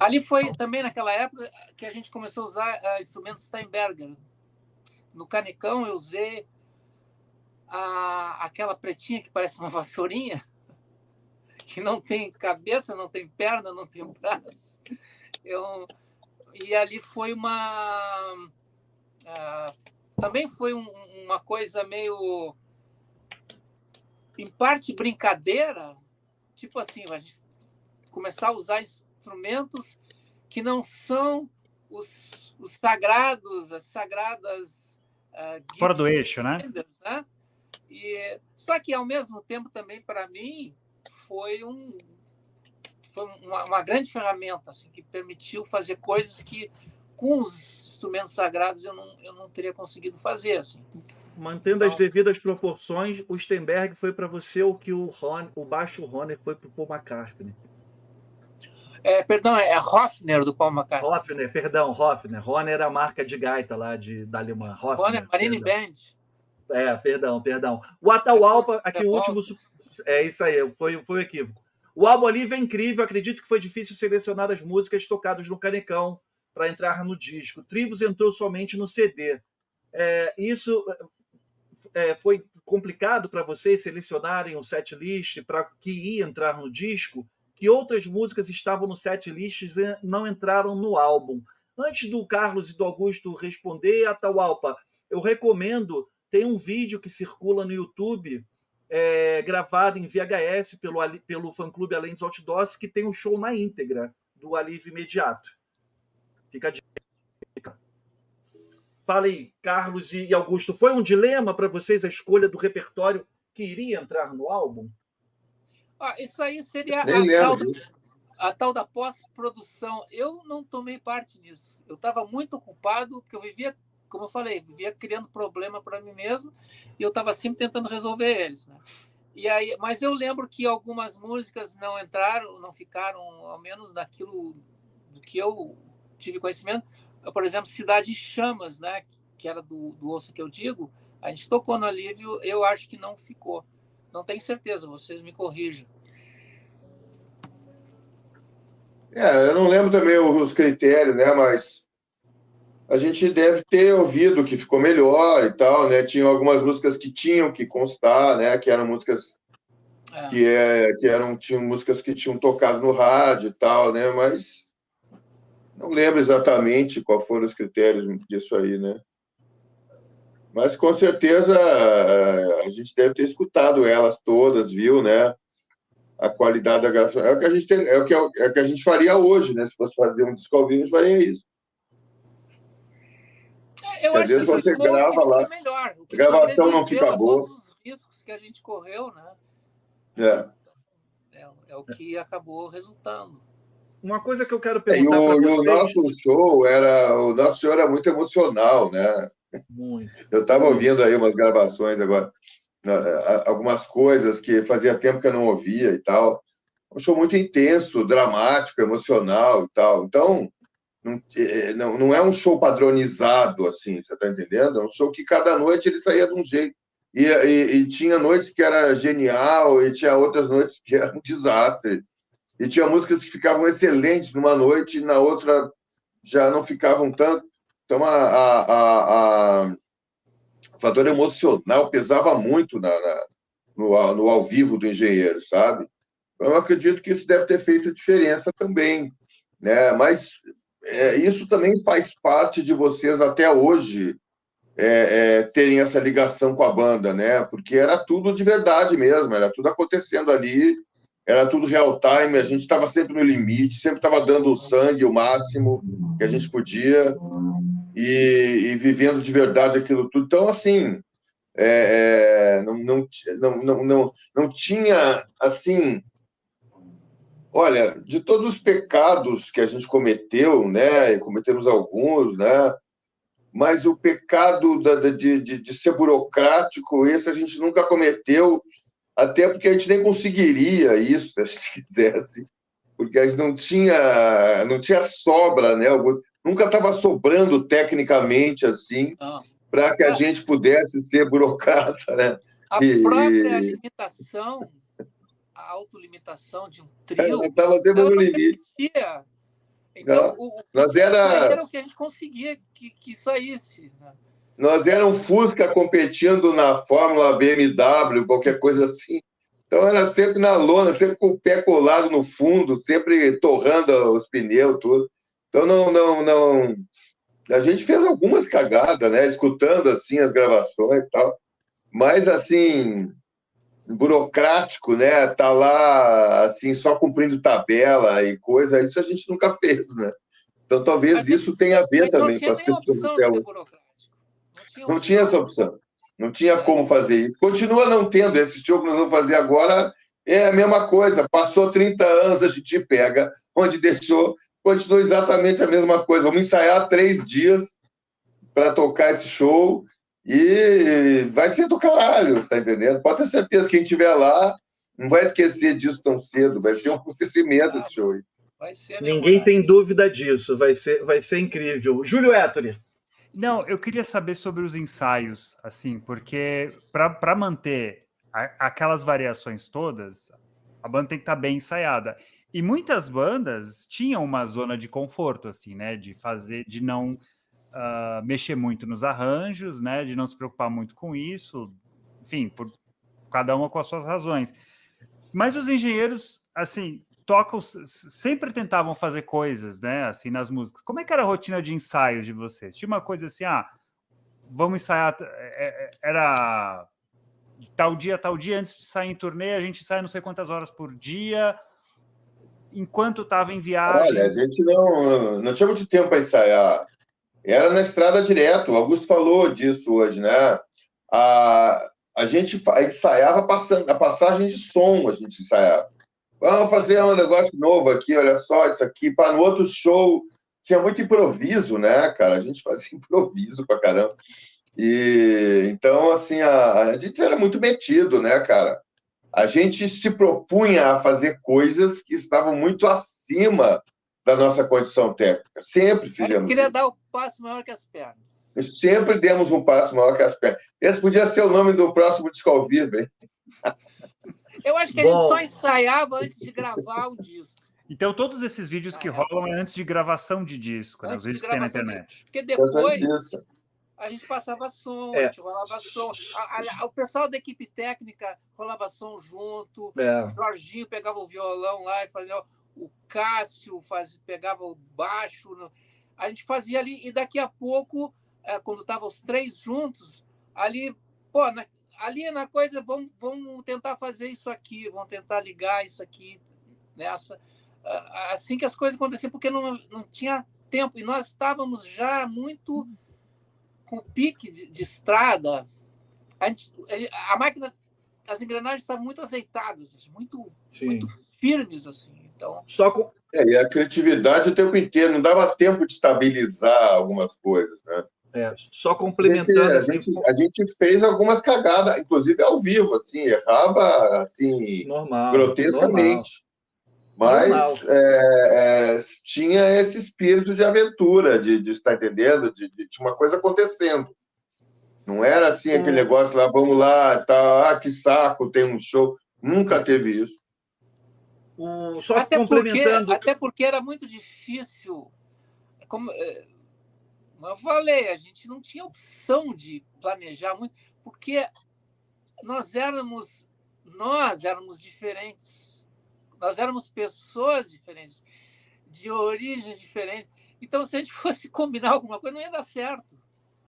Ali foi também naquela época que a gente começou a usar instrumentos Steinberger. No Canecão eu usei aquela pretinha que parece uma vassourinha, que não tem cabeça, não tem perna, não tem braço. E ali foi também foi uma coisa meio, em parte, brincadeira, tipo assim, a gente começar a usar instrumentos que não são os sagrados, as sagradas fora do eixo, né? Né? Só que, ao mesmo tempo, também, para mim, foi uma grande ferramenta assim, que permitiu fazer coisas que, com os instrumentos sagrados, eu não teria conseguido fazer. Assim. Mantendo as devidas proporções, o Steinberg foi para você o que o baixo Hohner foi para o Paul McCartney. Perdão, é Hofner do Paul McCartney. Hofner, perdão, Hofner. Hohner era a marca de gaita lá da Alemanha. Hohner, Marine Band. Perdão. O Atahualpa, aqui o último... É isso aí, foi um equívoco. O álbum Alívio é incrível, acredito que foi difícil selecionar as músicas tocadas no Canecão para entrar no disco. Tribos entrou somente no CD. Isso foi complicado para vocês selecionarem um setlist para que ia entrar no disco? Que outras músicas estavam no setlist e não entraram no álbum? Antes do Carlos e do Augusto responder, Atahualpa, eu recomendo, tem um vídeo que circula no YouTube, gravado em VHS pelo fã-clube Além dos Outdoors, que tem um show na íntegra do Alívio Imediato. Fica a dica. Fala aí, Carlos e Augusto, foi um dilema para vocês a escolha do repertório que iria entrar no álbum? Isso aí seria a tal da pós-produção. Eu não tomei parte nisso. Eu estava muito ocupado, porque eu vivia, como eu falei, criando problema para mim mesmo, e eu estava sempre tentando resolver eles. Né? Mas eu lembro que algumas músicas não entraram, não ficaram, ao menos naquilo do que eu tive conhecimento. Por exemplo, Cidade em Chamas, né? Que era do Ouça Que Eu Digo, a gente tocou no Alívio, eu acho que não ficou. Não tenho certeza, vocês me corrijam. Eu não lembro também os critérios, né? Mas a gente deve ter ouvido que ficou melhor e tal, né? Tinham algumas músicas que tinham que constar, né? Que eram músicas tinham músicas que tinham tocado no rádio e tal, né? Mas não lembro exatamente quais foram os critérios disso aí, né? Mas com certeza a gente deve ter escutado elas todas, viu, né? A qualidade da gravação é o que a gente faria hoje, né? Se fosse fazer um disco ao vivo, a gente faria isso. Eu acho que você grava lá, melhor. A gravação não fica boa. Todos os riscos que a gente correu, né? É o que acabou resultando. Uma coisa que eu quero perguntar para vocês... O nosso show era muito emocional, né? Muito. Eu estava ouvindo aí umas gravações agora, algumas coisas que fazia tempo que eu não ouvia e tal. Um show muito intenso, dramático, emocional e tal. Então, não é um show padronizado, assim, você está entendendo? É um show que cada noite ele saía de um jeito. E tinha noites que era genial, e tinha outras noites que era um desastre. E tinha músicas que ficavam excelentes numa noite e na outra já não ficavam tanto. Então, o fator emocional pesava muito no ao vivo do Engenheiro, sabe? Eu acredito que isso deve ter feito diferença também, né? Mas isso também faz parte de vocês até hoje terem essa ligação com a banda, né? Porque era tudo de verdade mesmo, era tudo acontecendo ali, era tudo real time, a gente estava sempre no limite, sempre estava dando o sangue, o máximo que a gente podia, e vivendo de verdade aquilo tudo. Então, assim, não tinha, assim... Olha, de todos os pecados que a gente cometeu, né? Cometemos alguns, né? Mas o pecado de ser burocrático, esse a gente nunca cometeu, até porque a gente nem conseguiria isso, se a gente quisesse, porque a gente não tinha sobra, né? Nunca estava sobrando tecnicamente assim, para que a gente pudesse ser burocrata, né? A própria limitação, a autolimitação de um trio, estava sempre no limite. Então, nós era o que a gente conseguia que saísse. Né? Nós éramos Fusca competindo na Fórmula BMW, qualquer coisa assim. Então era sempre na lona, sempre com o pé colado no fundo, sempre torrando os pneus, tudo. Então não. A gente fez algumas cagadas, né? Escutando assim as gravações e tal. Mas assim, burocrático, né? Tá lá assim só cumprindo tabela e coisa, isso a gente nunca fez, né? Então talvez isso tenha a ver também com as pessoas até hoje. Não tinha essa opção. Não tinha como fazer isso. Continua não tendo. Esse show que nós vamos fazer agora é a mesma coisa. Passou 30 anos, a gente pega onde deixou, continua exatamente a mesma coisa. Vamos ensaiar 3 dias para tocar esse show e vai ser do caralho, você tá entendendo? Pode ter certeza que quem estiver lá não vai esquecer disso tão cedo. Vai ser um acontecimento esse show. Ninguém tem dúvida disso. Vai ser incrível. Júlio Ettore. Não, eu queria saber sobre os ensaios, assim, porque para manter aquelas variações todas, a banda tem que estar bem ensaiada. E muitas bandas tinham uma zona de conforto, assim, né? De não mexer muito nos arranjos, né? De não se preocupar muito com isso, enfim, por cada uma com as suas razões. Mas os engenheiros, assim, sempre tentavam fazer coisas, né, assim, nas músicas. Como é que era a rotina de ensaio de vocês? Tinha uma coisa assim, vamos ensaiar, era tal dia, antes de sair em turnê, a gente ensaia não sei quantas horas por dia, enquanto estava em viagem. Olha, a gente não tinha muito tempo para ensaiar. Era na estrada direto. O Augusto falou disso hoje, né? A gente ensaiava a passagem de som, a gente ensaiava. Vamos fazer um negócio novo aqui, olha só, isso aqui. No outro show, tinha muito improviso, né, cara? A gente fazia improviso pra caramba. E, então, assim, a gente era muito metido, né, cara? A gente se propunha a fazer coisas que estavam muito acima da nossa condição técnica. Sempre fizemos. Eu queria dar o passo maior que as pernas. Sempre demos um passo maior que as pernas. Esse podia ser o nome do próximo disco ao vivo, hein? Eu acho que a gente só ensaiava antes de gravar o disco. Então, todos esses vídeos que rolam é antes de gravação de disco, né? Os vídeos que tem na internet. Porque depois a gente passava som, a gente rolava som. O pessoal da equipe técnica rolava som junto. O Jorginho pegava o violão lá e fazia... O Cássio pegava o baixo. A gente fazia ali, e daqui a pouco, quando estavam os 3 juntos, ali, ali na coisa, vamos tentar fazer isso aqui, vamos tentar ligar isso aqui nessa. Assim que as coisas aconteciam, porque não tinha tempo. E nós estávamos já muito com o pique de estrada. A máquina, as engrenagens estavam muito azeitadas, muito firmes, assim. Então, e a criatividade o tempo inteiro, não dava tempo de estabilizar algumas coisas, né? Só complementando. A gente fez algumas cagadas, inclusive ao vivo, assim, errava assim, grotescamente. Mas tinha esse espírito de aventura, de estar entendendo, de uma coisa acontecendo. Não era assim aquele negócio lá, vamos lá, tá, que saco, tem um show. Nunca teve isso. Só complementando. Até porque era muito difícil. Como eu falei, a gente não tinha opção de planejar muito, porque nós éramos diferentes. Nós éramos pessoas diferentes, de origens diferentes. Então, se a gente fosse combinar alguma coisa, não ia dar certo.